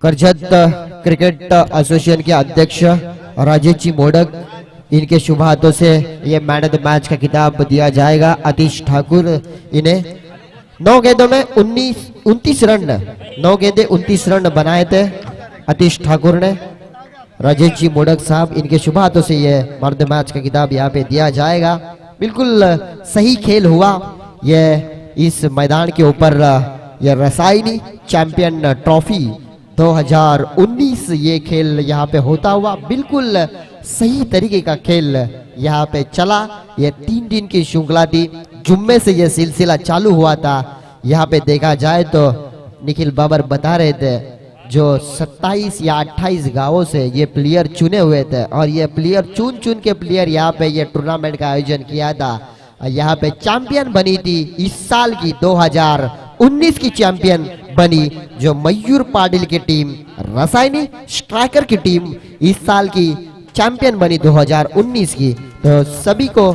Karjat cricket association के अध्यक्ष राजेश जी मोडक, इनके शुभ हाथों से ये मैन ऑफ द मैच का खिताब दिया जाएगा। आतिश ठाकुर, इन्हें 9 गेंदों में 29 रन, 9 गेंदे 29 रन बनाए थे आतिश ठाकुर ने। राजेश जी मोडक साहब, इनके शुभ हाथों से ये मैन ऑफ द मैच का खिताब यहाँ पे दिया जाएगा। बिल्कुल सही खेल हुआ ये इस मैदान के ऊपर। यह रसायनी चैंपियन ट्रॉफी 2019 ये खेल यहाँ पे होता हुआ बिल्कुल सही तरीके का खेल यहाँ पे चला। ये 3 दिन की श्रृंखला थी, जुम्मे से ये सिलसिला चालू हुआ था। यहाँ पे देखा जाए तो निखिल बाबर बता रहे थे जो 27 या 28 गांवों से ये प्लेयर चुने हुए थे और ये प्लेयर चुन के प्लेयर यहाँ पे ये टूर्नामेंट का आयोजन किया था। यहाँ पे चैंपियन बनी थी इस साल की 2019 की चैंपियन बनी जो मयूर पाटिल की टीम, रसायनी स्ट्राइकर की टीम इस साल की चैंपियन बनी 2019 की। तो सभी को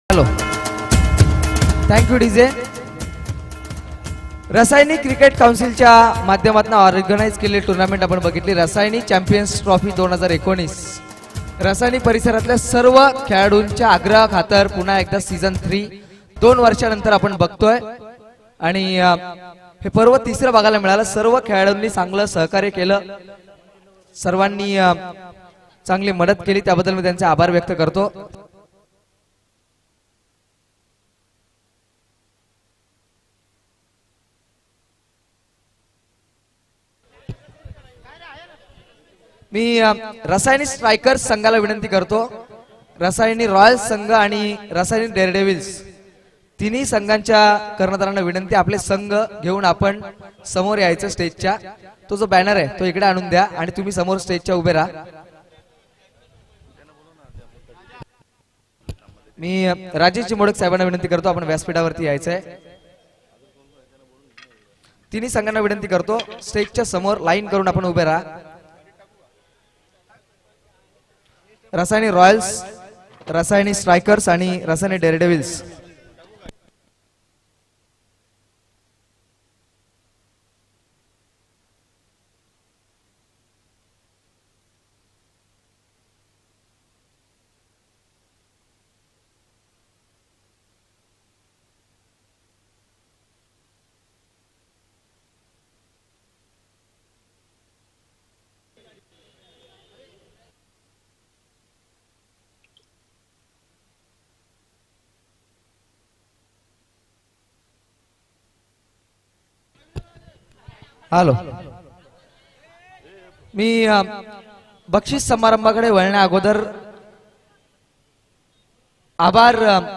hello, thank you DJ. Rasayani cricket काउन्सिलच्या माध्यमातून ऑर्गनाइज केलेली टुर्नामेंट आपण बघितली, रसायनी चॅम्पियन्स ट्रॉफी 2019. रसायनी परिसरातल्या सर्व खेळाडूंच्या आग्रहाखातर पुन्हा एकदा सीझन 3 2 वर्षानंतर आपण बघतोय आणि हे पर्व तिसरं बघायला मिळालं. सर्व खेळाडूंनी चांगलं सहकार्य केलं, सर्वांनी चांगली मदत केली, त्याबद्दल मी त्यांचे आभार व्यक्त करतो. मी रसायनी स्ट्रायकर्स संघाला विनंती करतो, रसायनी रॉयल्स संघ आणि रसायनी डेअरडेव्हिल्स तिन्ही संघांच्या कर्णधारांना विनंती, आपले संघ घेऊन आपण समोर यायचं स्टेजच्या. तो जो बॅनर आहे तो इकडे आणून द्या आणि तुम्ही समोर स्टेजच्या उभे राहा. मी राजेश जी मोडक साहेबांना विनंती करतो, आपण व्यासपीठावरती यायचंय. तिन्ही संघांना विनंती करतो, स्टेजच्या समोर लाईन करून आपण उभे राहा. रसायनी रॉयल्स, रसायनी स्ट्रायकर्स आणि रसायनी डेअरडेव्हिल्स. हॅलो, मी बक्षीस समारंभाकडे वळण्या अगोदर आभार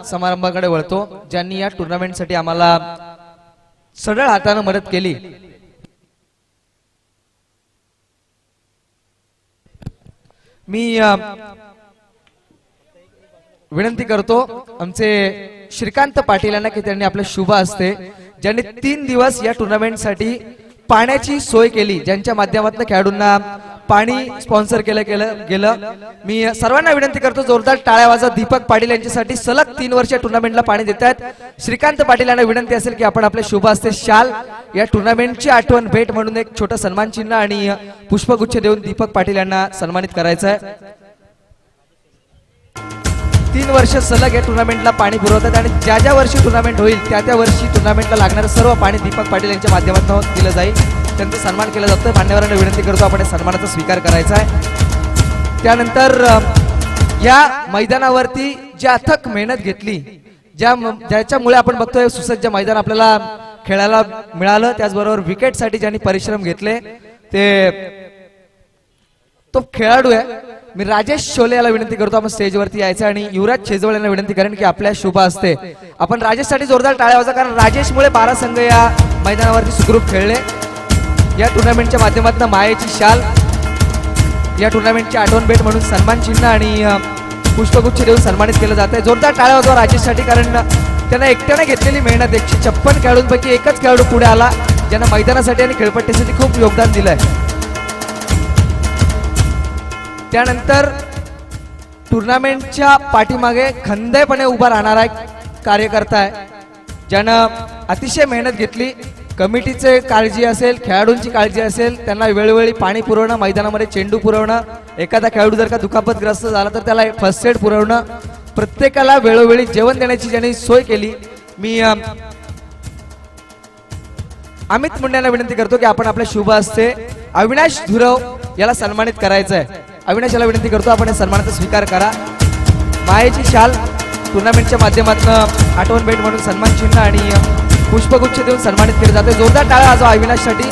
समारंभाकडे वळतो, ज्यांनी या टुर्नामेंटसाठी आम्हाला सढळ हाताने मदत केली. मी विनंती करतो आमचे श्रीकांत पाटील यांना की त्यांनी आपले शुभ हस्ते ज्यांनी 3 दिवस या टुर्नामेंटसाठी पाण्याची सोय केली, ज्यांच्या माध्यमातून खेळाडूंना पाणी स्पॉन्सर केलं गेलं. मी सर्वांना विनंती करतो जोरदार टाळ्या वाजवा. दीपक पाटील यांच्यासाठी सलग 3 वर्ष टुर्नामेंटला पाणी देत आहेत. श्रीकांत पाटील यांना विनंती असेल की आपण आपले शुभ हस्ते शाल या टुर्नामेंटची आठवण भेट म्हणून एक छोटं सन्मान चिन्ह आणि पुष्पगुच्छ देऊन दीपक पाटील यांना सन्मानित करायचं आहे. 3 वर्ष सलग या टुर्नामेंटला पाणी पुरवतात आणि ज्या ज्या वर्षी टुर्नामेंट होईल त्या वर्षी टुर्नामेंटला लागणारं सर्व पाणी दीपक पाटील यांच्या माध्यमातून दिलं जाईल. त्यांचा सन्मान केला जातो. मान्यवरांना विनंती करतो आपण या सन्मानाचा स्वीकार करायचा आहे. त्यानंतर या मैदानावरती जी अथक मेहनत घेतली, ज्याच्यामुळे आपण बघतोय सुसज्ज मैदान आपल्याला खेळायला मिळालं, त्याचबरोबर विकेटसाठी ज्यांनी परिश्रम घेतले तो खेळाडू आहे. मी राजेश शोले याला विनंती करतो आपण स्टेजवरती यायचं आणि युवराज शेजवळ यांना विनंती करेन की आपल्या शुभ हस्ते आपण राजेशसाठी जोरदार टाळ्या वाजवा, कारण राजेशमुळे 12 संघ या मैदानावरती सुखरूप खेळले. या टुर्नामेंटच्या माध्यमातून मायेची शाल, या टुर्नामेंटची आठवण भेट म्हणून सन्मान चिन्ह आणि पुष्पगुच्छ देऊन सन्मानित केलं जात आहे. जोरदार टाळ्या वाजवा राजेशसाठी, कारण त्यांना एकट्याने घेतलेली मेहनत 156 खेळाडूंपैकी एकच खेळाडू पुढे आला ज्यांना मैदानासाठी आणि खेळपट्टीसाठी खूप योगदान दिलंय. त्यानंतर टुर्नामेंटच्या पाठीमागे खंदेपणे उभा राहणारा एक कार्यकर्ता आहे ज्यानं अतिशय मेहनत घेतली. कमिटीचे काळजी असेल, खेळाडूंची काळजी असेल, त्यांना वेळोवेळी पाणी पुरवणं, मैदानामध्ये चेंडू पुरवणं, एखादा खेळाडू जर का दुखापतग्रस्त झाला तर त्याला फर्स्ट एड पुरवणं, प्रत्येकाला वेळोवेळी जेवण देण्याची ज्यांनी सोय केली. मी अमित मुंडे यांना विनंती करतो की आपण आपल्या शुभ हस्ते अविनाश धुरव याला सन्मानित करायचं आहे. अविनाश याला विनंती करतो आपण या सन्मानाचा स्वीकार करा. मायेची शाल टुर्नामेंटच्या माध्यमातून आठवण भेट म्हणून सन्मान चिन्ह आणि पुष्पगुच्छ देऊन सन्मानित केले जाते. जोरदार टाळ्या वाजवा अविनाशसाठी,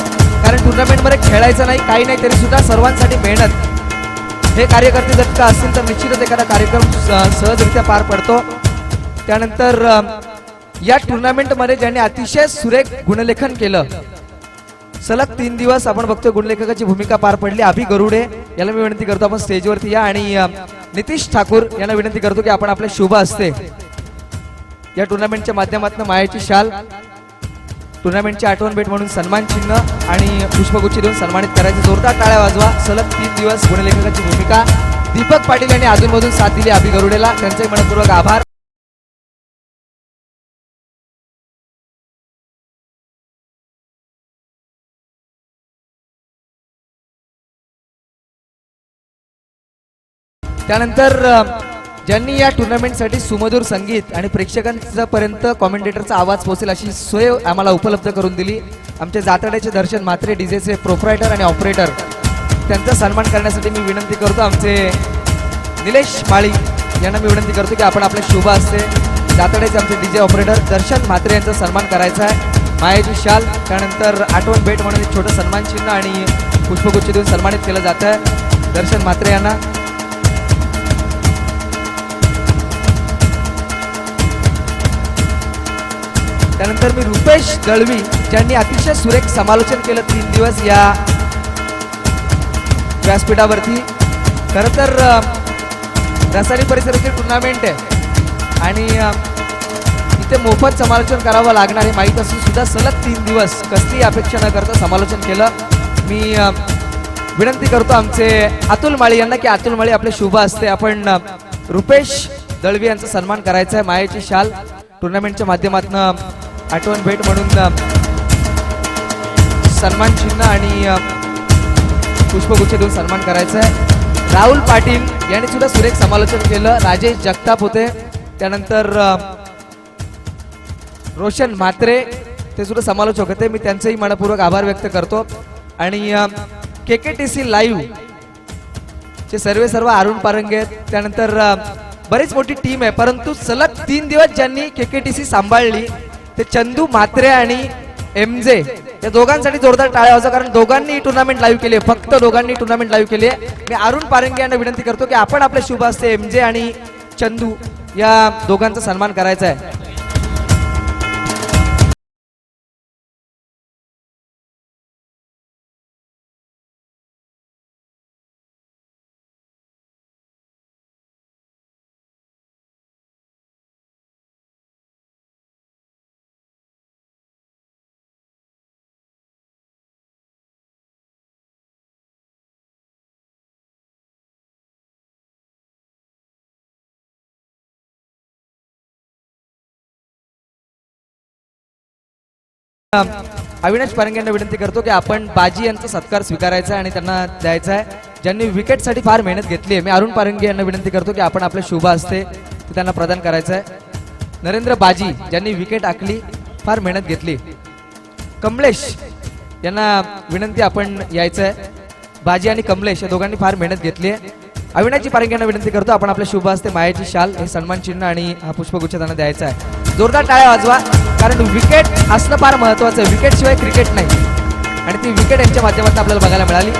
कारण टुर्नामेंटमध्ये खेळायचं नाही काही नाही तरी सुद्धा सर्वांसाठी मेहनत. हे कार्यकर्ते जर का असतील तर निश्चितच एखादा कार्यक्रम सहजरित्या पार पडतो. त्यानंतर या टुर्नामेंटमध्ये ज्यांनी अतिशय सुरेख गुणलेखन केलं, सलग 3 दिवस आपण बघतोय गुणलेखकाची भूमिका पार पडली. अभि गरुडे याला मी विनंती करतो आपण स्टेजवरती या आणि नितीश ठाकूर यांना विनंती करतो की आपण आपल्या शुभ हस्ते या टुर्नामेंटच्या माध्यमातून मायेची शाल, टुर्नामेंटची आठवण भेट म्हणून सन्मान चिन्ह आणि पुष्पगुच्छ देऊन सन्मानित करायचे. जोरदार टाळ्या वाजवा. सलग 3 दिवस गुणलेखकाची भूमिका दीपक पाटील यांनी अधूनमधून साथ दिली अभि गरुडेला, त्यांचे मनपूर्वक आभार. त्यानंतर ज्यांनी या टुर्नामेंटसाठी सुमधुर संगीत आणि प्रेक्षकांपर्यंत कॉमेंटेटरचा आवाज पोहोचेल अशी सोय आम्हाला उपलब्ध करून दिली आमचे जातड्याचे दर्शन म्हात्रे डीजेचे प्रोप्रायटर आणि ऑपरेटर, त्यांचा सन्मान करण्यासाठी मी विनंती करतो आमचे निलेश माळी यांना मी विनंती करतो की आपण आपल्या शुभ हस्ते जातड्याचे आमचे डीजे ऑपरेटर दर्शन म्हात्रे यांचा सन्मान करायचा आहे. मायेची शाल, त्यानंतर आठवण भेट म्हणून एक छोटं सन्मान चिन्ह आणि पुष्पगुच्छ देऊन सन्मानित केलं जात आहे दर्शन म्हात्रे यांना. त्यानंतर मी रुपेश दळवी ज्यांनी अतिशय सुरेख समालोचन केलं 3 दिवस या व्यासपीठावरती. खरं तर रसायनी परिसरातील टुर्नामेंट आहे आणि इथे मोफत समालोचन करावं लागणार हे माहीत असून सुद्धा सलग 3 दिवस कसलीही अपेक्षा न करता समालोचन केलं. मी विनंती करतो आमचे अतुल माळी यांना की अतुल माळी आपले शुभ हस्ते आपण रुपेश दळवी यांचा सन्मान करायचा आहे. मायेची शाल टुर्नामेंटच्या माध्यमातून आठवण भेट म्हणून सन्मान चिन्ह आणि पुष्पगुच्छ देऊन सन्मान करायचा आहे. राहुल पाटील यांनी सुद्धा सुरेख समालोचन केलं. राजेश जगताप होते, त्यानंतर रोशन म्हात्रे ते सुद्धा समालोचक होते. मी त्यांचेही मनपूर्वक आभार व्यक्त करतो. आणि KKTC लाईव्ह चे सर्व अरुण पारंगे, त्यानंतर बरीच मोठी टीम आहे, परंतु सलग 3 दिवस ज्यांनी KKTC सांभाळली ते चंदू म्हात्रे आणि MJ या दोघांसाठी जोरदार टाळ्या वाजवा, कारण दोघांनी टुर्नामेंट लाईव्ह केली आहे. फक्त दोघांनी टुर्नामेंट लाईव्ह केली आहे. मी अरुण पारंगे यांना विनंती करतो की आपण आपल्या शुभ हस्ते MJ आणि चंदू या दोघांचा सन्मान करायचा आहे. अविनाश पारंगे यांना विनंती करतो की आपण बाजी यांचा सत्कार स्वीकारायचा आहे आणि त्यांना द्यायचा आहे ज्यांनी विकेटसाठी फार मेहनत घेतली आहे. मी अरुण पारंगे यांना विनंती करतो की आपण आपले शुभ हस्ते ते त्यांना प्रदान करायचं आहे. नरेंद्र बाजी ज्यांनी विकेट आखली, फार मेहनत घेतली. कमलेश यांना विनंती आपण यायचं आहे. बाजी आणि कमलेश या दोघांनी फार मेहनत घेतली आहे. अविनाशजी पारंगे यांना विनंती करतो आपण आपल्या शुभ हस्ते मायाची शाल, हे सन्मान चिन्ह आणि हा पुष्पगुच्छ त्यांना द्यायचा आहे. जोरदार टाळ्या वाजवा, कारण विकेट असणं फार महत्वाचं आहे. विकेट शिवाय क्रिकेट नाही आणि ती विकेट यांच्या माध्यमातून आपल्याला बघायला मिळाली.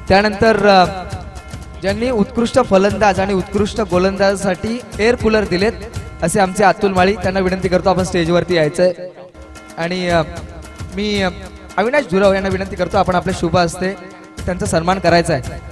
त्यानंतर ज्यांनी उत्कृष्ट फलंदाज आणि उत्कृष्ट गोलंदाजासाठी एअर कूलर दिलेत असे आमचे अतुल माळी, त्यांना विनंती करतो आपण स्टेजवरती यायचंय. आणि मी अविनाश धुराव यांना विनंती करतो आपण आपल्या शुभ हस्ते त्यांचा सन्मान करायचा आहे.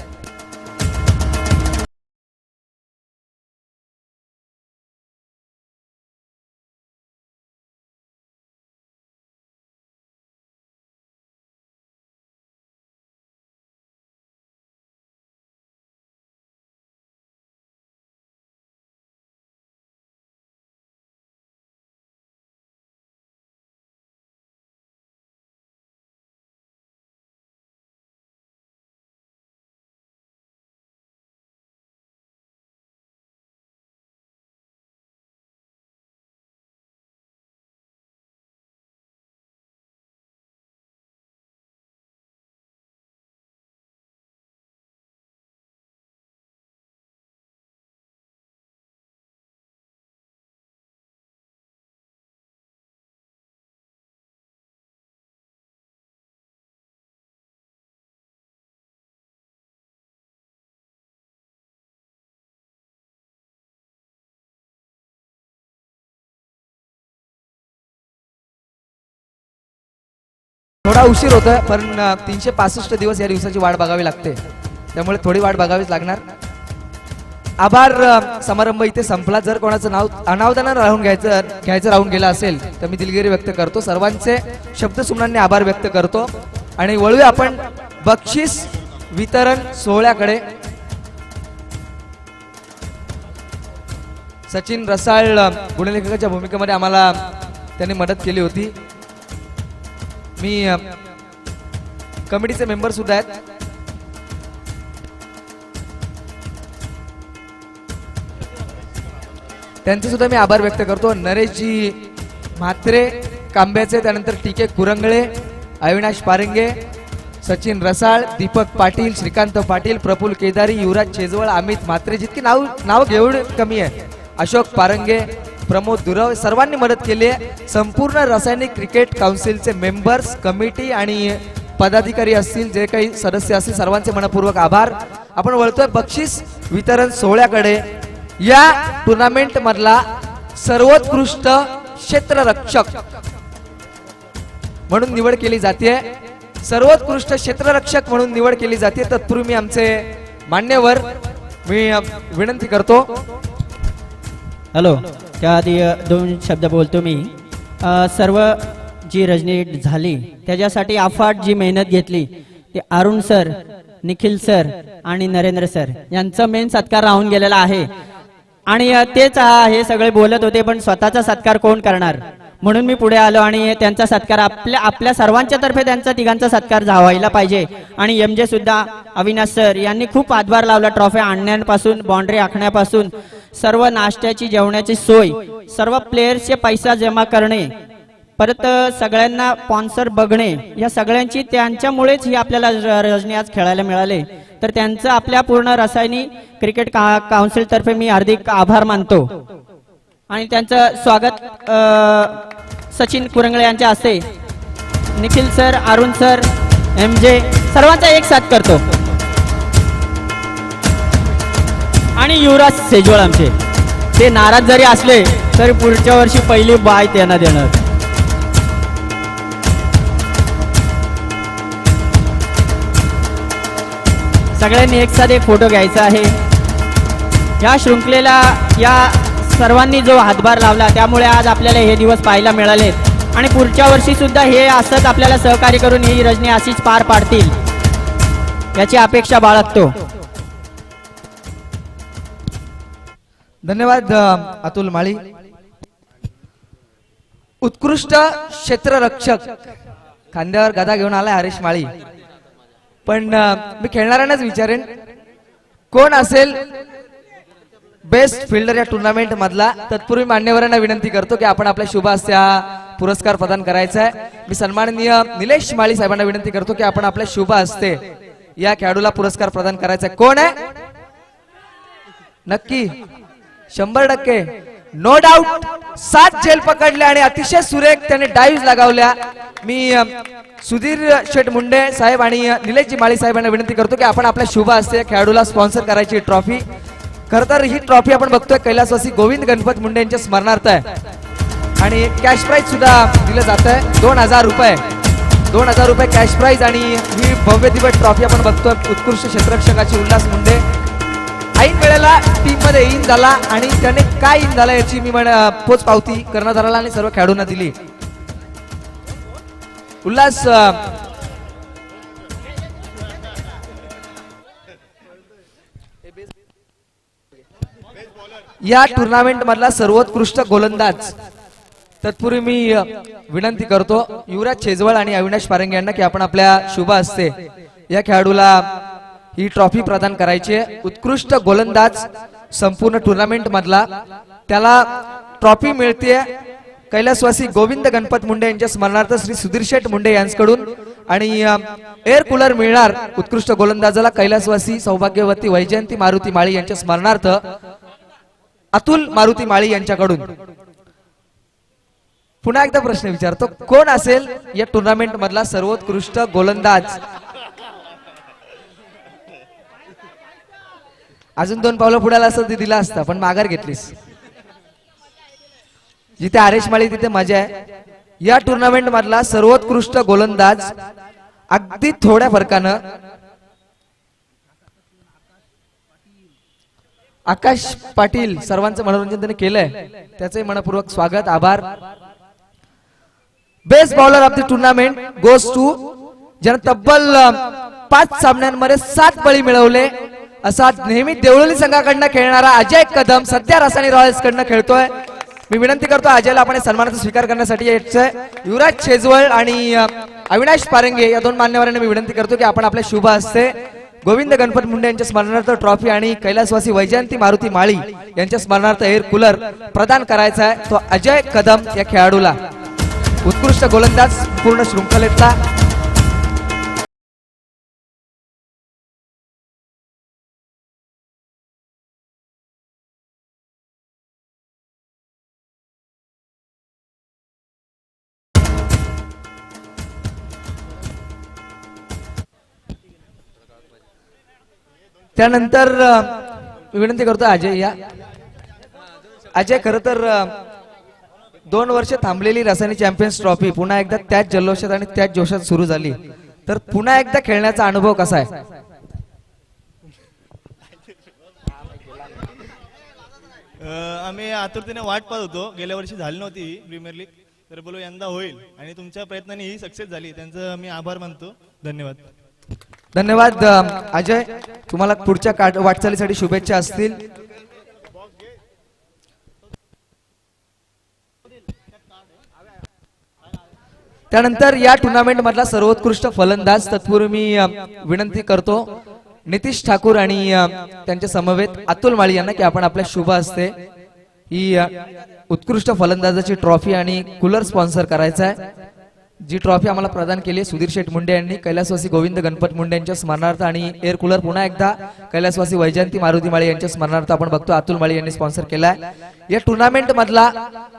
थोडा उशीर होतोय, पण 365 दिवस या दिवसाची वाट बघावी लागते, त्यामुळे थोडी वाट बघावीच लागणार. आभार समारंभ इथे संपला. जर कोणाचं नाव अनावधान घ्यायचं राहून गेलं असेल तर मी दिलगिरी व्यक्त करतो. सर्वांचे शब्दसुमनांनी आभार व्यक्त करतो आणि वळूया आपण बक्षीस वितरण सोहळ्याकडे. सचिन रसाळ गुणलेखकाच्या भूमिकेमध्ये आम्हाला त्यांनी मदत केली होती. मी कमिटीचे मेंबर सुद्धा आहेत. त्यांचे सुद्धा मी आभार व्यक्त करतो. नरेशजी म्हात्रे कांब्याचे, त्यानंतर टीके कुरंगळे, अविनाश पारंगे, सचिन रसाळ, दीपक पाटील, श्रीकांत पाटील, प्रफुल्ल केदारी, युवराज शेजवळ, अमित म्हात्रे, जितकी नाव घेऊन कमी आहे, अशोक पारंगे, प्रमोद दुरव, सर्वांनी मदत केली आहे. संपूर्ण रासायनिक क्रिकेट काउन्सिलचे मेंबर्स, कमिटी आणि पदाधिकारी असतील, जे काही सदस्य असतील, सर्वांचे मनपूर्वक आभार. आपण वळतोय बक्षीस वितरण सोहळ्याकडे. या टुर्नामेंट मधला सर्वोत्कृष्ट क्षेत्ररक्षक म्हणून निवड केली जाते. सर्वोत्कृष्ट क्षेत्ररक्षक म्हणून निवड केली जाते. तत्पूर्वी आमचे मान्यवर मी विनंती करतो. हॅलो, त्याआधी 2 शब्द बोलतो मी. सर्व जी रजनी झाली त्याच्यासाठी अफाट जी मेहनत घेतली ते अरुण सर, निखिल सर आणि नरेंद्र सर यांचा मेन सत्कार राहून गेलेला आहे. आणि तेच हे सगळे बोलत होते, पण स्वतःचा सत्कार कोण करणार, म्हणून मी पुढे आलो आणि त्यांचा सत्कार आपल्या सर्वांच्या तर्फे त्यांचा तिघांचा सत्कार व्हायला पाहिजे. आणि एमजे सुद्धा अविनाश सर यांनी खूप हातभार लावला. ट्रॉफी आणण्यापासून, बाउंड्री आखण्यापासून, सर्व नाश्त्याची, जेवणाची सोय, सर्व प्लेयर्सचे पैसा जमा करणे, परत सगळ्यांना स्पॉन्सर बघणे, या सगळ्यांची त्यांच्यामुळेच ही आपल्याला रजनी आज खेळायला मिळाले. तर त्यांचं आपल्या पूर्ण रासायनिक क्रिकेट काउन्सिल तर्फे मी हार्दिक आभार मानतो. आणि त्यांचं स्वागत सचिन कुरंगळे यांच्या हस्ते Nikhil sir, Arun sir, MG सर्वांचा एक साथ करतो. आणि युवराज सेजवळ आमचे, ते नाराज जरी असले तरी पुढच्या वर्षी पहिली बाय त्यांना देणार. सगळ्यांनी एक साथ एक फोटो घ्यायचा आहे. या शृंखलेला या सर्वांनी जो हातभार लावला त्यामुळे आज आपल्याला हे दिवस पाहायला मिळालेत आणि पुढच्या वर्षी सुद्धा हे असंच आपल्याला सहकार्य करून ही रजनी अशीच पार पाडतील याची अपेक्षा बाळगतो. धन्यवाद अतुल माळी. उत्कृष्ट क्षेत्ररक्षक खांद्यावर गदा घेऊन आलाय हरीश माळी. पण मी खेळणाऱ्यांनाच विचारेन कोण असेल बेस्ट फिल्डर या टुर्नामेंट मधला. तत्पूर्वी मान्यवरांना विनंती करतो की आपण आपल्या शुभ हस्ते हा पुरस्कार प्रदान करायचा आहे. मी सन्माननीय निलेश माळी साहेबांना विनंती करतो की आपण आपल्या शुभ हस्ते या खेळाडूला पुरस्कार प्रदान करायचा आहे. कोण आहे? नक्की 100% नो डाऊट. 7 झेल पकडल्या आणि अतिशय सुरेख त्याने डाईव्ह लगावल्या. मी सुधीर शेठ मुंडे साहेब आणि निलेशजी माळी साहेबांना विनंती करतो की आपण आपल्या शुभ हस्ते खेळाडूला स्पॉन्सर करायची ट्रॉफी. खर तर ही ट्रॉफी आपण बघतोय कैलासवासी गोविंद गणपत मुंडे यांच्या स्मरणार्थ आहे आणि कॅश प्राइज सुद्धा दिलं जात आहे 2000 रुपये. 2000 रुपये कॅश प्राइज आणि ही भव्य दिव्य ट्रॉफी आपण बघतोय. उत्कृष्ट क्षेत्ररक्षकाची उल्हास मुंडे ऐन वेळेला टीम मध्ये इन झाला आणि त्याने काय इन झाला याची मी पोच पावती कर्णधाराला आणि सर्व खेळाडूंना दिली. उल्हास या टुर्नामेंट मधला सर्वोत्कृष्ट गोलंदाज. तत्पूर्वी मी विनंती करतो युवराज छेजवळ आणि अविनाश पारंगे यांना की आपण आपल्या शुभ हस्ते या खेळाडूला ही ट्रॉफी प्रदान करायची आहे. उत्कृष्ट गोलंदाज संपूर्ण टुर्नामेंट मधला त्याला ट्रॉफी मिळते कैलासवासी गोविंद गणपत मुंडे यांच्या स्मरणार्थ श्री सुधीर शेठ मुंडे यांच्याकडून आणि एअर कूलर मिळणार उत्कृष्ट गोलंदाजाला कैलासवासी सौभाग्यवती वैजयंती मारुती माळी यांच्या स्मरणार्थ अतुल मारुती माळी यांच्याकडून. पुन्हा एकदा प्रश्न विचारतो कोण असेल या टुर्नामेंट मधला सर्वोत्कृष्ट गोलंदाज? अजून 2 पावलं पुढाला असं ते दिला असता पण माघार घेतलीस. जिथे आरेश माळी तिथे मजा आहे. या टुर्नामेंट मधला सर्वोत्कृष्ट गोलंदाज अगदी थोड्या फरकानं आकाश पाटील. सर्वांचं मनोरंजन त्याने केलंय त्याचे मनपूर्वक स्वागत आभार. Best bowler of the tournament goes to ज्याने तब्बल 5 सामन्यांमध्ये 7 बळी मिळवले असा नेहमी देवळोली संघाकडनं खेळणारा अजय कदम सध्या रासायनिक रॉयल्स कडनं खेळतोय. मी विनंती करतो अजयला आपण सन्मानाचा स्वीकार करण्यासाठी यायचंय. युवराज छेजवळ आणि अविनाश पारंगे या 2 मान्यवरांना मी विनंती करतो की आपण आपल्या शुभ हस्ते गोविंद गणपत मुंडे यांच्या स्मरणार्थ ट्रॉफी आणि कैलासवासी वैजयंती मारुती माळी यांच्या स्मरणार्थ एअर कूलर प्रदान करायचा आहे. तो अजय कदम या खेळाडूला उत्कृष्ट गोलंदाज पूर्ण शृंखलेतला. त्यानंतर विनंती करतो अजय या. अजय खरं तर 2 वर्ष थांबलेली रासायनिक चॅम्पियन्स ट्रॉफी पुन्हा एकदा त्याच जल्लोषात आणि त्याच जोशात सुरू झाली तर पुन्हा एकदा खेळण्याचा अनुभव कसा आहे? आम्ही आतुरतेने वाट पाहत होतो. गेल्या वर्षी झाली नव्हती ही प्रीमियर लीग तर बोलो यंदा होईल आणि तुमच्या प्रयत्नांनी ही सक्सेस झाली. त्यांचं मी आभार मानतो. धन्यवाद. धन्यवाद अजय. तुम्हाला पुढच्या वाटचालीसाठी शुभेच्छा असतील. त्यानंतर या टुर्नामेंट मधला सर्वोत्कृष्ट फलंदाज. तत्पूर्वी मी विनंती करतो नितीश ठाकूर आणि त्यांच्या समवेत अतुल माळी यांना की आपण आपल्या शुभ हस्ते ही उत्कृष्ट फलंदाजाची ट्रॉफी आणि कूलर स्पॉन्सर करायचा आहे. जी ट्रॉफी आम्हाला प्रदान केली आहे सुधीर शेठ मुंडे यांनी कैलासवासी गोविंद गणपत मुंडे यांच्या स्मरणार्थ आणि एअर कूलर पुन्हा एकदा कैलासवासी वैजयंती मारुती माळी यांच्या स्मरणार्थ आपण बघतो अतुल माळी यांनी स्पॉन्सर केलाय. या टुर्नामेंट मधला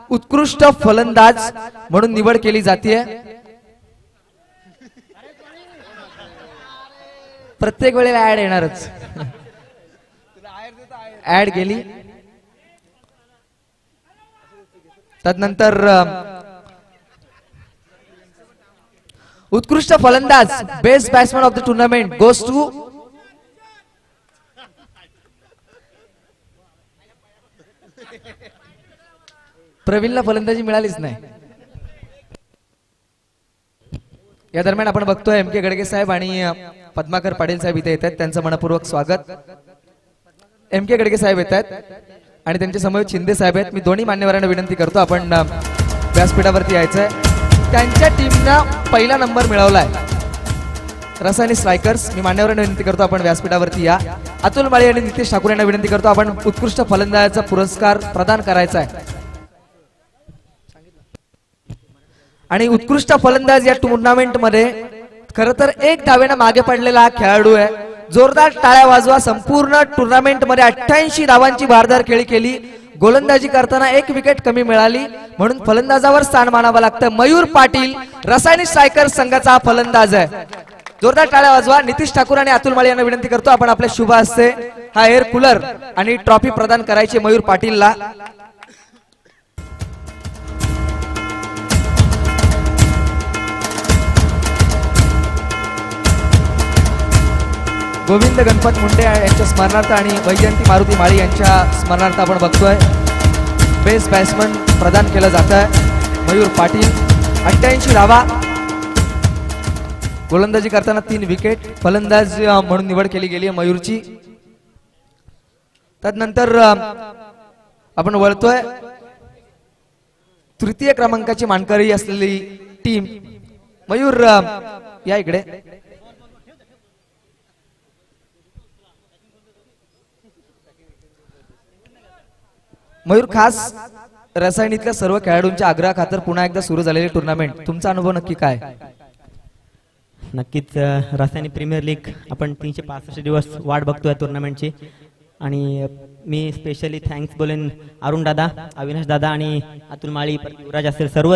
उत्कृष्ट फलंदाज म्हणून निवड केली जाते. प्रत्येक वेळेला ऍड येणारच. ऍड केली. तदनंतर उत्कृष्ट फलंदाज best batsman of the tournament goes to प्रवीणला फलंदाजी मिळालीच नाही. या दरम्यान आपण बघतोय एम के गडगे साहेब आणि पद्माकर पाटील साहेब इथे येत आहेत. त्यांचं मनपूर्वक स्वागत. एम के गडगे साहेब येत आहेत आणि त्यांच्या समोर शिंदे साहेब आहेत. मी दोन्ही मान्यवरांना विनंती करतो आपण व्यासपीठावरती यायचंय. त्यांच्या टीमनं पहिला नंबर मिळवलाय रसायनी स्ट्रायकर्स. मी मान्यवरांना विनंती करतो आपण व्यासपीठावरती या. अतुल माळी आणि नितेश ठाकूर यांना विनंती करतो आपण उत्कृष्ट फलंदाजाचा पुरस्कार प्रदान करायचा आहे. आणि उत्कृष्ट फलंदाज या टुर्नामेंट मध्ये खर तर एक धावेनं मागे पडलेला हा खेळाडू आहे. जोरदार टाळ्या वाजवा. संपूर्ण टुर्नामेंट मध्ये 88 धावांची भारदार खेळी केली. गोलंदाजी करताना एक विकेट कमी मिळाली म्हणून फलंदाजावर स्थान मानावं लागतं. मयूर पाटील रसायनी स्ट्रायकर्स संघाचा हा फलंदाज आहे. जोरदार टाळ्या वाजवा. नितीश ठाकूर आणि अतुल माळी यांना विनंती करतो आपण आपल्या शुभ हस्ते हा एअर कूलर आणि ट्रॉफी प्रदान करायची मयूर पाटीलला. गोविंद गणपत मुंडे यांच्या स्मरणार्थ आणि वैजयंती मारुती माळी यांच्या स्मरणार्थ आपण बघतोय बेस्ट बॅट्समन प्रदान केलं जात आहे. मयूर पाटील 88 धावा. गोलंदाजी करताना 3 विकेट. फलंदाज म्हणून निवड केली गेली आहे मयूरची. तदनंतर आपण वळतोय तृतीय क्रमांकाची मानकरी असलेली टीम. मयूर या इकडे. मयूर, खास रसायनीतल्या सर्व खेळाडूंच्या आग्रहाखातर पुन्हा एकदा सुरू झालेली टुर्नामेंट, तुमचा अनुभव नक्की काय? नक्कीच रासायनिक प्रीमियर लीग आपण 365 दिवस वाट बघतोय टुर्नामेंटची. आणि मी स्पेशली थँक्स बोलेन अरुण दादा, अविनाश दादा आणि अतुल माळी, युवराज असेल, सर्व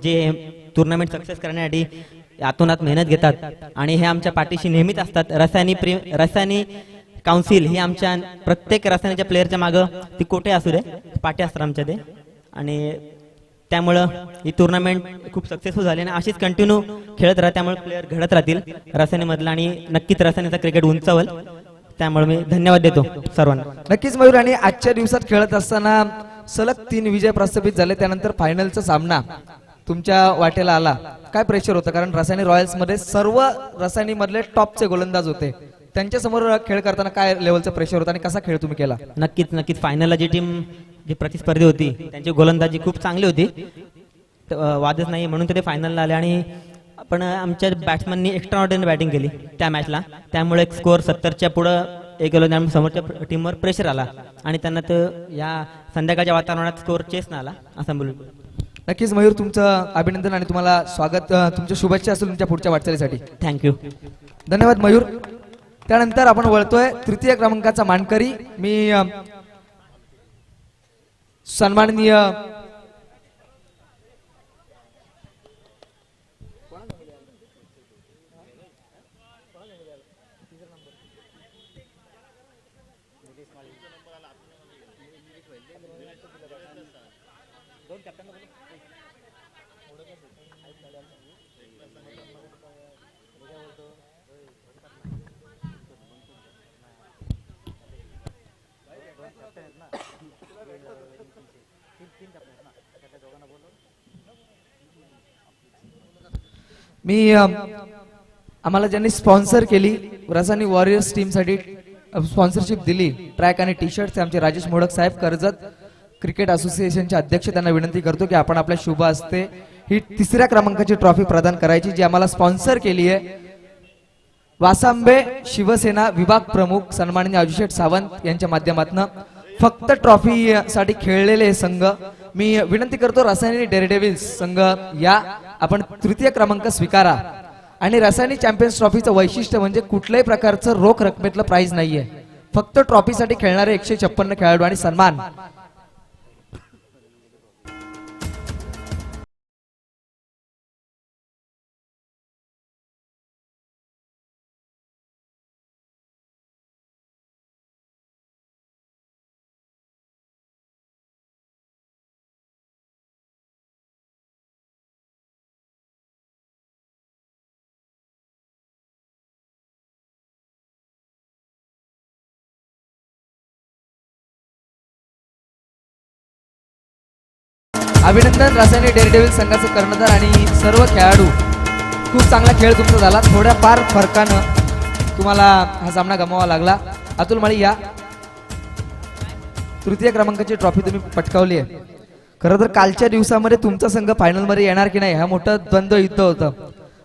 जे टुर्नामेंट सक्सेस करण्यासाठी आतोनात मेहनत घेतात आणि हे आमच्या पाठीशी नेहमीच असतात. रासायनिक काउन्सिल ही आमच्या प्रत्येक रासायनिकच्या प्लेअरच्या मागं ती कोठे असू दे पाठी असतात आमच्या ते. आणि त्यामुळं ही टुर्नामेंट खूप सक्सेसफुल झाली आणि अशीच कंटिन्यू खेळत राहा. त्यामुळे प्लेअर घडत राहतील रासायनीमधला आणि नक्कीच रासायनीचा क्रिकेट उंचावल. त्यामुळे मी धन्यवाद देतो सर्वांना. नक्कीच मयूर, आणि आजच्या दिवसात खेळत असताना सलग 3 विजय प्रस्थापित झाले, त्यानंतर फायनलचा सामना तुमच्या वाटेला आला. काय प्रेशर होतं? कारण रासायनी रॉयल्स मध्ये सर्व रासायनीमधले टॉपचे गोलंदाज होते, त्यांच्या समोर खेळ करताना काय लेवलचं प्रेशर होतं आणि कसा खेळ तुम्ही केला? नक्कीच फायनलला जी टीम जी प्रतिस्पर्धी होती त्यांची गोलंदाजी खूप चांगली होती, वादच नाही, म्हणून ते फायनलला आले. आणि आपण आमच्या बॅट्समननी एक्स्ट्रा ऑर्डिनरी बॅटिंग केली त्या मॅचला, त्यामुळे एक स्कोअर 70च्या पुढं एक गेलो, त्यामुळे समोरच्या टीमवर प्रेशर आला आणि त्यांना तर या संध्याकाळच्या वातावरणात स्कोअर चेस ना आला असं बोलू. नक्कीच मयूर, तुमचं अभिनंदन आणि तुम्हाला स्वागत, तुमच्या शुभेच्छा असेल तुमच्या पुढच्या वाटचालीसाठी. थँक्यू. धन्यवाद मयूर. त्यानंतर आपण वळतोय तृतीय क्रमांकाचा मानकरी. मी सन्माननीय आम्हाला ज्यांनी स्पॉन्सर केली, रासायनिक वॉरियर्स टीमसाठी स्पॉन्सरशिप दिली, ट्रॅक आणि टी शर्ट, आमचे राजेश मोडक साहेब, कर्जत क्रिकेट असोसिएशनचे अध्यक्ष, त्यांना विनंती करतो की आपण आपल्या शुभ हस्ते ही 3ऱ्या क्रमांकाची ट्रॉफी प्रदान करायची, जी आम्हाला स्पॉन्सर केली आहे. वासांबे शिवसेना विभाग प्रमुख सन्माननीय अभिषेक सावंत यांच्या माध्यमातून फक्त ट्रॉफी साठी खेळलेले संघ, मी विनंती करतो रासायनिक डेअरडेव्हिल्स संघ या, आपण तृतीय क्रमांक स्वीकारा. आणि रासायनिक चॅम्पियन्स ट्रॉफीचं वैशिष्ट्य म्हणजे कुठल्याही प्रकारचं रोख रकमेतलं प्राइज नाहीये, फक्त ट्रॉफीसाठी खेळणारे 156 खेळाडू आणि सन्मान. अभिनंदन रसायनी डेअरडेव्हिल संघाचे कर्णधार आणि सर्व खेळाडू. खूप चांगला खेळ तुमचा झाला. थोड्या फार फरकानं तुम्हाला हा सामना गमावा लागला. अतुल माळी या तृतीय क्रमांकाची ट्रॉफी तुम्ही पटकावली आहे. खरं तर कालच्या दिवसामध्ये तुमचा संघ फायनलमध्ये येणार की नाही हा मोठं द्वंद्व युद्ध होतं,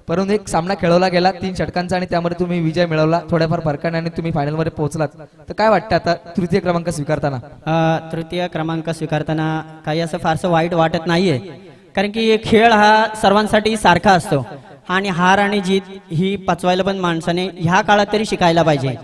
परंतु एक सामना खेळवला गेला 3 षटकांचा आणि त्यामध्ये तुम्ही विजय मिळवला थोड्याफार फरकाने आणि तुम्ही फायनलमध्ये पोहोचलात. तर काय वाटतं आता तृतीय क्रमांक स्वीकारताना? तृतीय क्रमांक स्वीकारताना काही असं फारसं वाईट वाटत नाहीये, कारण की खेळ हा सर्वांसाठी सारखा असतो आणि हार आणि जीत ही पचवायला पण माणसाने ह्या काळात तरी शिकायला पाहिजे.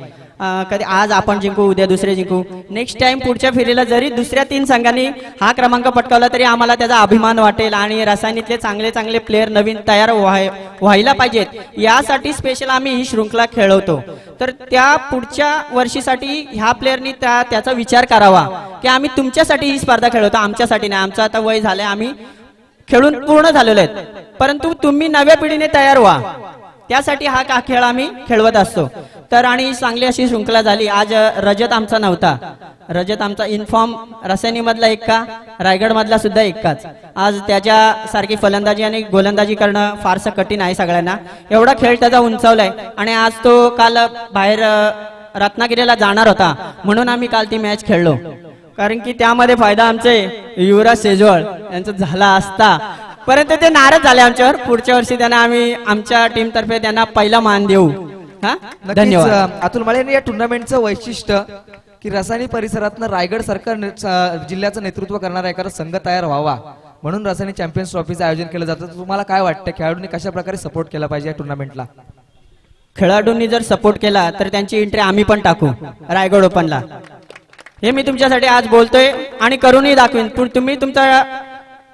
कधी आज आपण जिंकू, उद्या दुसरे जिंकू, नेक्स्ट टाइम पुढच्या फेरीला जरी दुसऱ्या 3 संघांनी हा क्रमांक पटकावला तरी आम्हाला त्याचा अभिमान वाटेल आणि रसायनीतले चांगले चांगले प्लेयर नवीन तयार व्हायला पाहिजेत. यासाठी स्पेशल आम्ही ही शृंखला खेळवतो. तर त्या पुढच्या वर्षीसाठी ह्या प्लेयरनी त्याचा विचार करावा की आम्ही तुमच्यासाठी ही स्पर्धा खेळवतो, आमच्यासाठी नाही. आमचं आता वय झालंय, आम्ही खेळून पूर्ण झालेलो आहेत, परंतु तुम्ही नव्या पिढीने तयार व्हा, त्यासाठी हा खेळ आम्ही खेळवत असतो. तर आणि चांगली अशी शृंखला झाली. आज रजत आमचा नव्हता, रजत आमचा इन्फॉर्म रसायनी मधला एक्का, रायगड मधला सुद्धा एक्काच. आज त्याच्यासारखी फलंदाजी आणि गोलंदाजी करणं फारसं कठीण आहे सगळ्यांना. एवढा खेळ त्याचा उंचावलाय आणि आज तो काल बाहेर रत्नागिरीला जाणार होता, म्हणून आम्ही काल ती मॅच खेळलो, कारण की त्यामध्ये फायदा आमचे युवराज सेजवळ यांचा झाला असता, परंतु ते नाराज झाले आमच्यावर. पुढच्या वर्षी त्यांना आम्ही आमच्या टीम तर्फे त्यांना पहिला मान देऊ. धन्यवाद. अतुल माळे, या टुर्नामेंटचं वैशिष्ट्य की रसायनी परिसरातनं रायगड सरकार जिल्ह्याचं नेतृत्व करणारा एखादा संघ तयार व्हावा म्हणून रसायनी चॅम्पियन्स ट्रॉफीचं आयोजन केलं जातं. तुम्हाला काय वाटतं खेळाडूंनी कशा प्रकारे सपोर्ट केला पाहिजे या टुर्नामेंटला? खेळाडूंनी जर सपोर्ट केला तर त्यांची एंट्री आम्ही पण टाकू रायगड ओपनला, हे मी तुमच्यासाठी आज बोलतोय आणि करूनही दाखवेन. तुम्ही तुमचा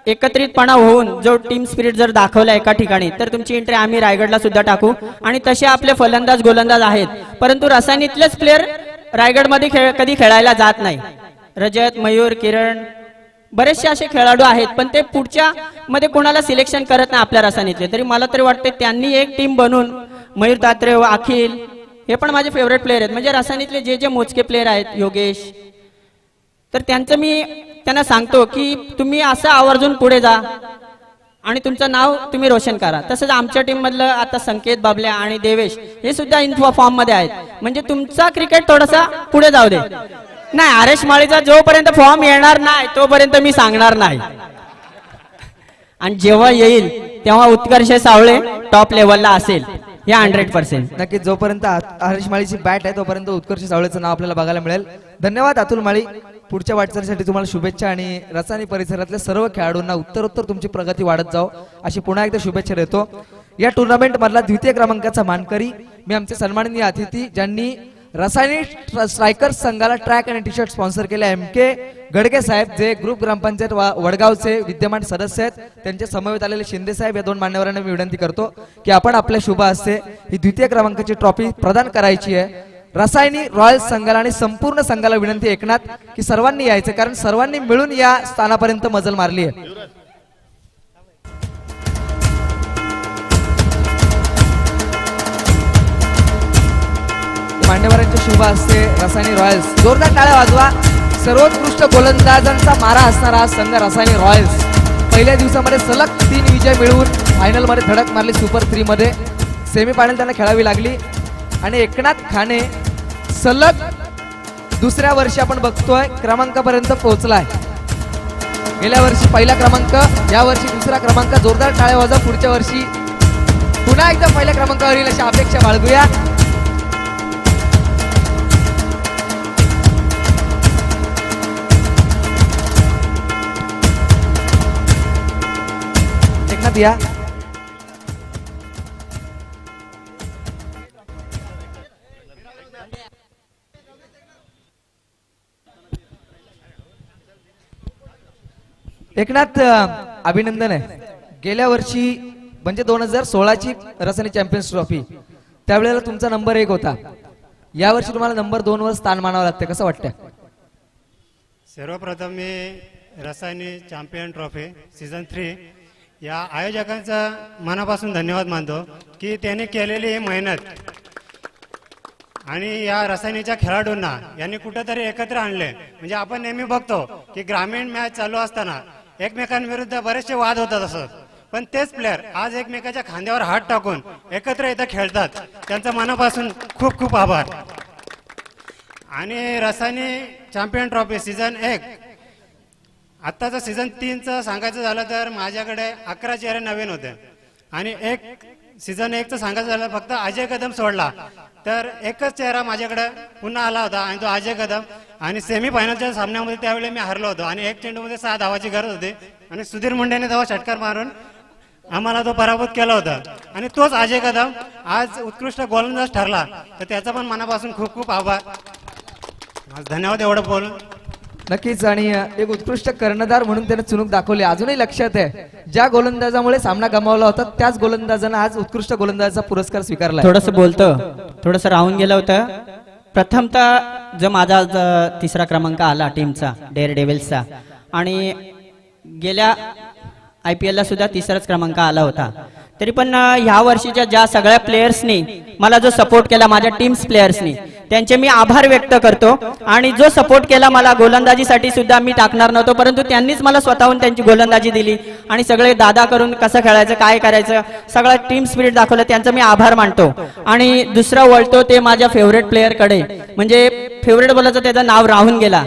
एकत्रितपणा होऊन जो टीम स्पिरिट जर दाखवला एका ठिकाणी, तर तुमची एंट्री आम्ही रायगडला सुद्धा टाकू. आणि तसे आपले फलंदाज गोलंदाज आहेत, परंतु रसायनीतलेच प्लेयर रायगडमध्ये कधी खेळायला जात नाही. रजत, मयूर, किरण बरेचसे असे खेळाडू आहेत, पण ते पुढच्या मध्ये कोणाला सिलेक्शन करत नाही आपल्या रसायनीतले. तरी मला तरी वाटते त्यांनी एक टीम बनवून मयूर तात्रे, अखिल हे पण माझे फेवरेट प्लेयर आहेत. म्हणजे रसायनीतले जे मोजके प्लेयर आहेत, योगेश, तर त्यांचं मी त्यांना सांगतो की तुम्ही असं आवर्जून पुढे जा आणि तुमचं नाव तुम्ही रोशन करा. तसंच आमच्या टीम मधलं आता संकेत बाबल्या आणि देवेश हे सुद्धा इन्फॉ फॉर्म मध्ये आहेत. म्हणजे तुमचा क्रिकेट थोडासा पुढे जाऊ दे. नाही, आरेश माळीचा जोपर्यंत फॉर्म येणार नाही तोपर्यंत मी सांगणार नाही, आणि जेव्हा येईल तेव्हा उत्कर्ष सावळे टॉप लेवलला असेल, या 100%. नक्की जोपर्यंत हरीश माळीची बॅट आहे तोपर्यंत उत्कर्ष सावळेचं नाव आपल्याला बघायला मिळेल. धन्यवाद अतुल माळी. पुढच्या वाटचालीसाठी तुम्हाला शुभेच्छा आणि रसायनी परिसरातल्या सर्व खेळाडूंना उत्तरोत्तर तुमची प्रगती वाढत जाओ अशी पुन्हा एकदा शुभेच्छा देतो. या टुर्नामेंट मधला द्वितीय क्रमांकाचा मानकरी मी आमचे सन्माननीय अतिथी ज्यांनी रसायनी स्ट्रायकर्स संघाला ट्रॅक आणि टी शर्ट स्पॉन्सर केले, MK गडगे साहेब, जे ग्रुप ग्रामपंचायत वडगावचे विद्यमान सदस्य आहेत, त्यांच्या समवेत आलेले शिंदे साहेब, या 2 मान्यवरांना मी विनंती करतो की आपण आपल्या शुभ हस्ते ही द्वितीय क्रमांकाची ट्रॉफी प्रदान करायची आहे. रसायनी रॉयल्स संघाला आणि संपूर्ण संघाला विनंती एकनाथ की सर्वांनी यायचं, कारण सर्वांनी मिळून या स्थानापर्यंत मजल मारली आहे. मान्यवरांच्या शुभ हस्ते रसायनी रॉयल्स, जोरदार टाळ्या वाजवा. सर्वोत्कृष्ट गोलंदाजांचा मारा असणारा हा संघ रसायनी रॉयल्स पहिल्या दिवसामध्ये सलग 3 विजय मिळवून फायनल मध्ये धडक मारली. सुपर 3 मध्ये सेमीफायनल त्यांना खेळावी लागली आणि एकनाथ खाने सलग दुसऱ्या वर्षी आपण बघतोय क्रमांकापर्यंत पोहोचलाय. गेल्या वर्षी पहिला क्रमांक, या वर्षी दुसरा क्रमांक. जोरदार टाळ्या वाजवा. पुढच्या वर्षी पुन्हा एकदा पहिल्या क्रमांकावर येईल अशी अपेक्षा बाळगूया. एकनाथ या. एकनाथ, अभिनंदन आहे. गेल्या वर्षी म्हणजे 2016ची रसायनी चॅम्पियन्स ट्रॉफी त्यावेळेला तुमचा नंबर 1 होता. या वर्षी तुम्हाला नंबर 2 वर स्थान मानावं लागतं, कसं वाटतं? सर्वप्रथम मी रसायनी चॅम्पियन ट्रॉफी सीझन 3 या आयोजकांचा मनापासून धन्यवाद मानतो की त्यांनी केलेली ही मेहनत आणि या रसायनीच्या खेळाडूंना यांनी कुठेतरी एकत्र आणले. म्हणजे आपण नेहमी बघतो की ग्रामीण मॅच चालू असताना एकमेकांविरुद्ध बरेचसे वाद होतात असं, पण तेच प्लेअर आज एकमेकाच्या खांद्यावर हात टाकून एकत्र इथं खेळतात. त्यांचं मनापासून खूप खूप आभार. आणि रसायनी चॅम्पियन ट्रॉफी सीझन 1 आत्ताचं सीझन 3चं सांगायचं झालं तर माझ्याकडे 11 चेहरे नवीन होते आणि सीझन 1चं सांगायचं झालं फक्त अजय कदम सोडला तर एकच चेहरा माझ्याकडे पुन्हा आला होता आणि तो अजय कदम. आणि सेमीफायनलच्या सामन्यामध्ये त्यावेळी मी हरलो होतो आणि 1 चेंडूमध्ये 6 धावाची गरज होती आणि सुधीर मुंडेने तेव्हा षटकार मारून आम्हाला तो पराभूत केला होता. आणि तोच अजय कदम आज उत्कृष्ट गोलंदाज ठरला, तर त्याचा पण मनापासून खूप खूप आभार. धन्यवाद एवढं बोलून. नक्कीच. आणि एक उत्कृष्ट कर्णधार म्हणून त्याने चुणूक दाखवली. अजूनही लक्षात आहे ज्या गोलंदाजामुळे सामना गमावला होता त्याच गोलंदाजानं आज उत्कृष्ट गोलंदाजाचा पुरस्कार स्वीकारला. थोडंसं राहून गेलं होतं. प्रथमतः जो माझा आज तिसरा क्रमांक आला टीमचा डेअर डेव्हिल्सचा, आणि गेल्या IPL ला सुद्धा तिसराच क्रमांक आला होता. तरी पण ह्या वर्षीच्या ज्या सगळ्या प्लेयर्सनी मला जो सपोर्ट केला, माझ्या टीम्स प्लेयर्सनी, त्यांचे मी आभार व्यक्त करतो. आणि जो सपोर्ट केला मला गोलंदाजीसाठी सुद्धा मी टाकणार नव्हतो, परंतु त्यांनीच मला स्वतःहून त्यांची गोलंदाजी दिली आणि सगळे दादा करून कसं खेळायचं काय करायचं सगळं टीम स्पिरिट दाखवलं, त्यांचं मी आभार मानतो. आणि दुसरा वळतो ते माझ्या फेवरेट प्लेअरकडे, म्हणजे फेवरेट बोलायचं त्याचं नाव राहून गेला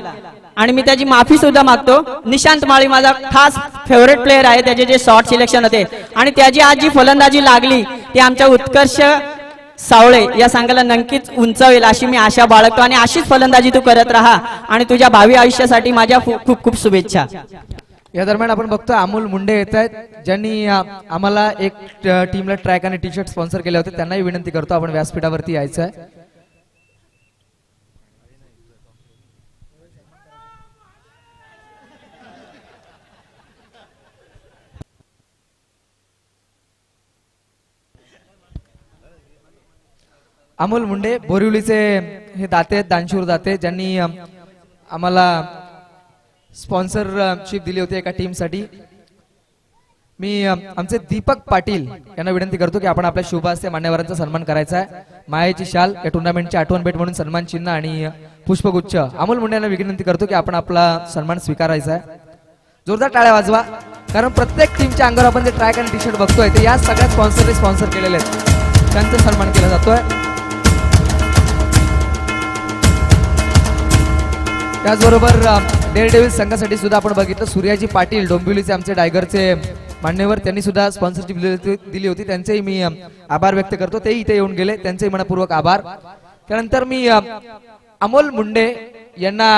आणि मी त्याची माफी सुद्धा मागतो. निशांत माळी माझा खास फेवरेट प्लेअर आहे. त्याचे जे शॉर्ट सिलेक्शन होते आणि त्याची आज जी फलंदाजी लागली ती आमच्या उत्कर्ष सावळे या संघाला नक्कीच उंचावेल अशी मी आशा बाळगतो. आणि अशीच फलंदाजी तू करत राहा आणि तुझ्या भावी आयुष्यासाठी माझ्या खूप खूप शुभेच्छा. या दरम्यान आपण बघतो अमोल मुंडे येत आहेत, ज्यांनी आम्हाला एक टीमला ट्रॅक आणि टी शर्ट स्पॉन्सर केले होते. त्यांनाही विनंती करतो आपण व्यासपीठावरती यायचं आहे. अमोल मुंडे बोरिवलीचे हे दाते आहेत, दानशूर दाते, ज्यांनी आम्हाला स्पॉन्सरशिप दिली होती एका टीमसाठी. मी आमचे दीपक पाटील यांना विनंती करतो की आपण आपल्या शुभ हस्ते मान्यवरांचा सन्मान करायचा आहे. मायेची शाल या टुर्नामेंटची आठवण भेट म्हणून सन्मान चिन्ह आणि पुष्पगुच्छ अमोल मुंडे यांना विनंती करतो की आपण आपला सन्मान स्वीकारायचा आहे. जोरदार टाळ्या वाजवा, कारण प्रत्येक टीमच्या अंगावर आपण जे ट्रॅक आणि टी शर्ट बघतोय ते या सगळ्या स्पॉन्सरने स्पॉन्सर केलेले आहेत, त्यांचा सन्मान केला जातोय. त्याचबरोबर डेअर डेव्हिल्स संघासाठी सुद्धा आपण बघितलं सूर्याजी पाटील डोंबिवलीचे आमचे टायगरचे मान्यवर, त्यांनी सुद्धा स्पॉन्सरशिप दिली होती. त्यांचेही मी आभार व्यक्त करतो. तेही इथे येऊन गेले, त्यांचेही मनपूर्वक आभार. त्यानंतर मी अमोल मुंडे यांना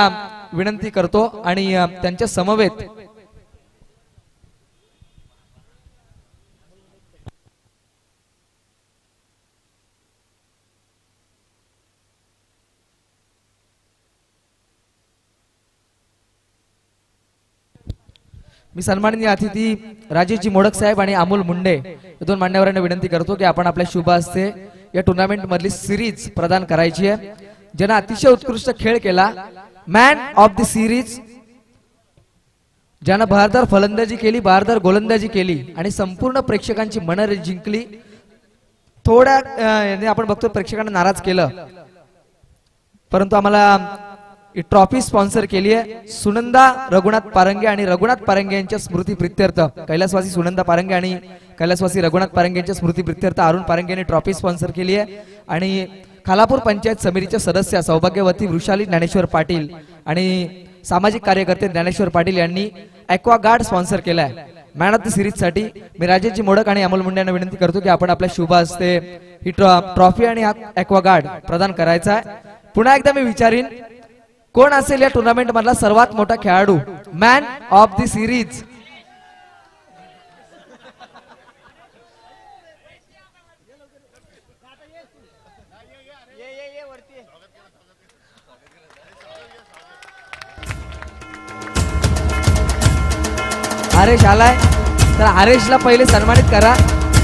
विनंती करतो आणि त्यांच्या समवेत मी सन्माननीय अतिथी राजेशजी मोडक साहेब आणि अमोल मुंडे या दोन मान्यवरांना विनंती करतो की आपण आपल्या शुभ हस्ते या टुर्नामेंट मधली सिरीज प्रदान करायची आहे. ज्यांना अतिशय उत्कृष्ट खेळ केला, मॅन ऑफ द सिरीज, ज्यानं बहारदार फलंदाजी केली, बहारदार गोलंदाजी केली आणि संपूर्ण प्रेक्षकांची मनं जिंकली. थोड्या आपण बघतो प्रेक्षकांना नाराज केलं, परंतु आम्हाला ट्रॉफी स्पॉन्सर केली आहे सुनंदा रघुनाथ पारंगे आणि रघुनाथ पारंगे यांच्या स्मृती प्रित्यर्थ कैलासवासी सुनंदा पारंगे आणि कैलासवासी रघुनाथ पारंगे यांच्या स्मृती प्रित्यर्थ अरुण पारंगे यांनी ट्रॉफी स्पॉन्सर केली आहे. आणि खालापूर पंचायत समितीच्या सदस्य सौभाग्यवती वृषाली ज्ञानेश्वर पाटील आणि सामाजिक कार्यकर्ते ज्ञानेश्वर पाटील यांनी ॲक्वा गार्ड स्पॉन्सर केला आहे. मॅन ऑफ द सिरीज साठी मी राजेशजी मोडक आणि अमोल मुंडे यांना विनंती करतो की आपण आपल्या शुभ हस्ते ही ट्रॉफी आणि ॲक्वा गार्ड प्रदान करायचा आहे. पुन्हा एकदा मी विचारीन, कोण असेल या टुर्नामेंट मधला सर्वात मोठा खेळाडू, man of the series? Haresh आलाय, तर हरेशला पहिले सन्मानित करा.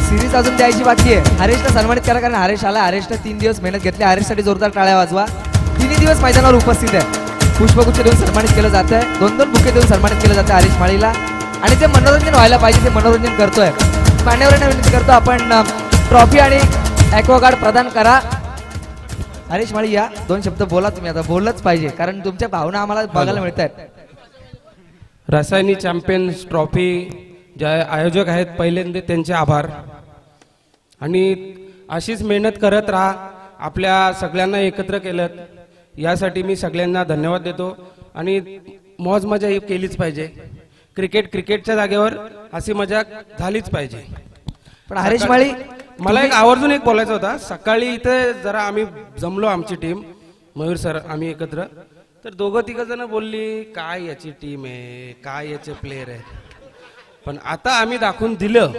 सिरीज अजून द्यायची बाकी आहे. हरेशला सन्मानित करा, कारण हरेश आला. हरेशने 3 दिवस मेहनत घेतली. हरेशसाठी जोरदार टाळ्या वाजवा. 3 दिवस मैदानावर उपस्थित आहे. पुष्पगुच्छ देऊन सन्मानित केलं जात आहे, 2-2 बुके देऊन सन्मानित केलं जातं हरीश माळीला. आणि जे मनोरंजन व्हायला पाहिजे ते मनोरंजन करतोय. मान्यवरांना विनंती करतो आपण ट्रॉफी आणि ॲक्वागार्ड प्रदान करा. हरीश माळी या 2 शब्द बोला तुम्ही, आता बोललंच पाहिजे कारण तुमच्या भावना आम्हाला बघायला मिळत आहेत. रसायनी चॅम्पियन्स ट्रॉफी जे आयोजक आहेत पहिल्यांदा त्यांचे आभार. आणि अशीच मेहनत करत राहा. आपल्या सगळ्यांना एकत्र केलं यासाठी मी सगळ्यांना धन्यवाद देतो. आणि मौज मजा ही केलीच पाहिजे. क्रिकेटच्या जागेवर अशी मजा झालीच पाहिजे. पण हरीश माळी मला एक आवर्जून एक बोलायचं होता. सकाळी इथे जरा आम्ही जमलो, आमची टीम मयूर सर आम्ही एकत्र, तर दोघं तिघ जण बोलली काय याची टीम आहे, काय याचे प्लेयर आहे. पण आता आम्ही दाखवून दिलं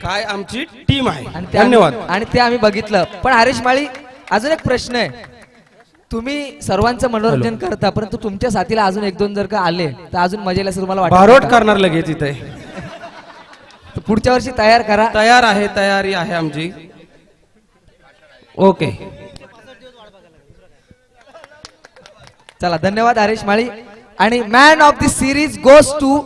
काय आमची टीम आहे. धन्यवाद. आणि ते आम्ही बघितलं. पण हरीश माळी अजून एक प्रश्न आहे. तुम्ही सर्वांचं मनोरंजन करता, परंतु तुमच्या साथीला अजून एक दोन जर का आले तर अजून मजा येईल असं तुम्हाला वाटतं बारोट का? करणार लगेच इथे. तर पुढच्या वर्षी तयार करा. तयार आहे, तयारी आहे आमची. ओके. चला धन्यवाद हरीश माळी. आणि man of the series goes to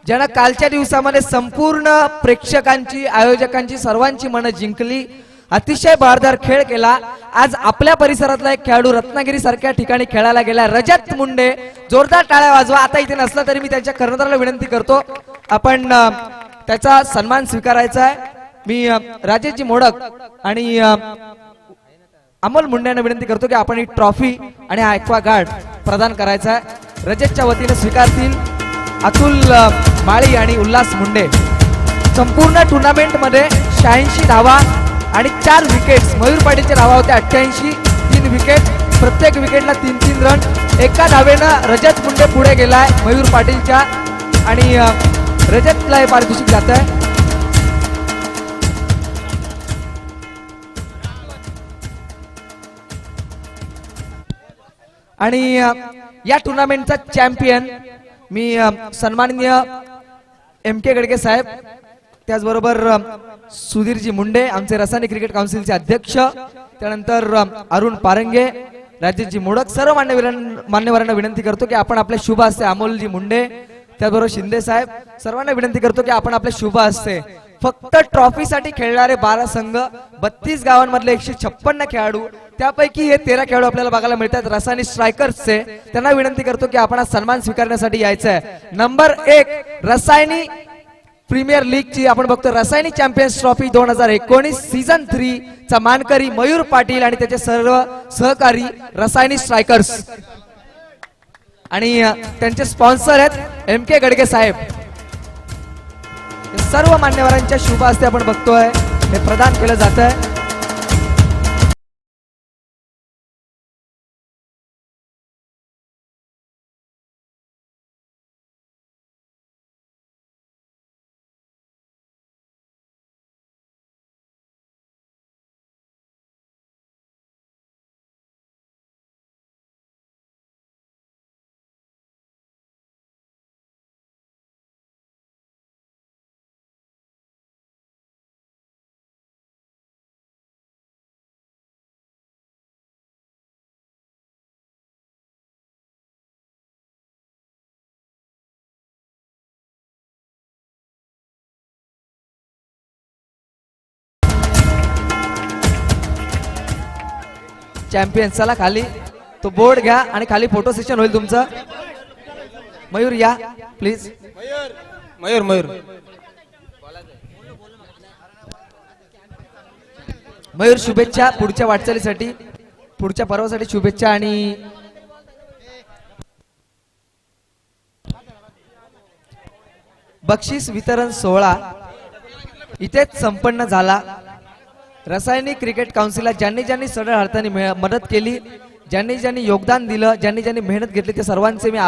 ज्यानं कालच्या दिवसामध्ये संपूर्ण प्रेक्षकांची, आयोजकांची, सर्वांची मनं जिंकली. अतिशय बहारदार खेळ केला. आज आपल्या परिसरातला एक खेळाडू रत्नागिरी सारख्या ठिकाणी खेळायला गेला, रजत मुंडे. जोरदार टाळ्या वाजवा. आता इथे नसला तरी मी त्यांच्या कर्णधाराला विनंती करतो आपण त्याचा सन्मान स्वीकारायचा आहे. मी राजेशजी मोडक आणि अमोल मुंडेंना विनंती करतो की आपण ही ट्रॉफी आणि हा ॲक्वा गार्ड प्रदान करायचा आहे. रजतच्या वतीने स्वीकारतील अतुल माळी आणि उल्हास मुंडे. संपूर्ण टुर्नामेंट मध्ये 86 धावा आणि 4 विकेट्स. मयूर पाटीलच्या धावा होत्या 88. 3 विकेट, प्रत्येक विकेटला 3-3 रन. एका धावेनं रजत मुंडे पुढे गेलाय मयूर पाटीलच्या. आणि रजतला हे पारितोषिक जात आहे. आणि या टुर्नामेंटचा चॅम्पियन मी सन्माननीय MK गडगे साहेब, त्याचबरोबर सुधीरजी मुंडे आमचे रसायनी क्रिकेट काउन्सिलचे अध्यक्ष, त्यानंतर अरुण पारंगे, राजेशजी मोडक, सर्व मान्यवरांना विनंती करतो की आपण आपले शुभ हस्ते, अमोलजी मुंडे, त्याचबरोबर शिंदे साहेब, सर्वांना विनंती करतो की आपण आपले शुभ हस्ते फक्त ट्रॉफीसाठी खेळणारे 12 संघ, 32 गावांमधले 156 खेळाडू, त्यापैकी हे 13 खेळाडू आपल्याला बघायला मिळतात रसायनी स्ट्रायकर्सचे. त्यांना विनंती करतो की आपण हा सन्मान स्वीकारण्यासाठी यायचं आहे. नंबर 1 रसायनी प्रीमियर लीग ची आपण बघतो रसायनी चॅम्पियन्स ट्रॉफी 2019 सीझन 3 चा मानकरी मयूर पाटील आणि त्याचे सर्व सहकारी रसायनी स्ट्रायकर्स. आणि त्यांचे स्पॉन्सर आहेत MK गडगे साहेब. सर्व मान्यवरांच्या शुभ हस्ते आपण बघतोय हे प्रदान केलं जात आहे. चॅम्पियन चला खाली तो बोर्ड घ्या आणि खाली फोटो सेशन होईल तुमचं. मयूर या प्लीज. मयूर मयूर मयूर शुभेच्छा पुढच्या वाटचालीसाठी, पुढच्या पर्वासाठी शुभेच्छा. आणि बक्षीस वितरण सोहळा इथेच संपन्न झाला. रसायनी क्रिकेट काउन्सिलला ज्यांनी ज्यांनी सरळ हाताने मदत केली, ज्यांनी ज्यांनी योगदान दिलं, ज्यांनी ज्यांनी मेहनत घेतली, त्या सर्वांचे मी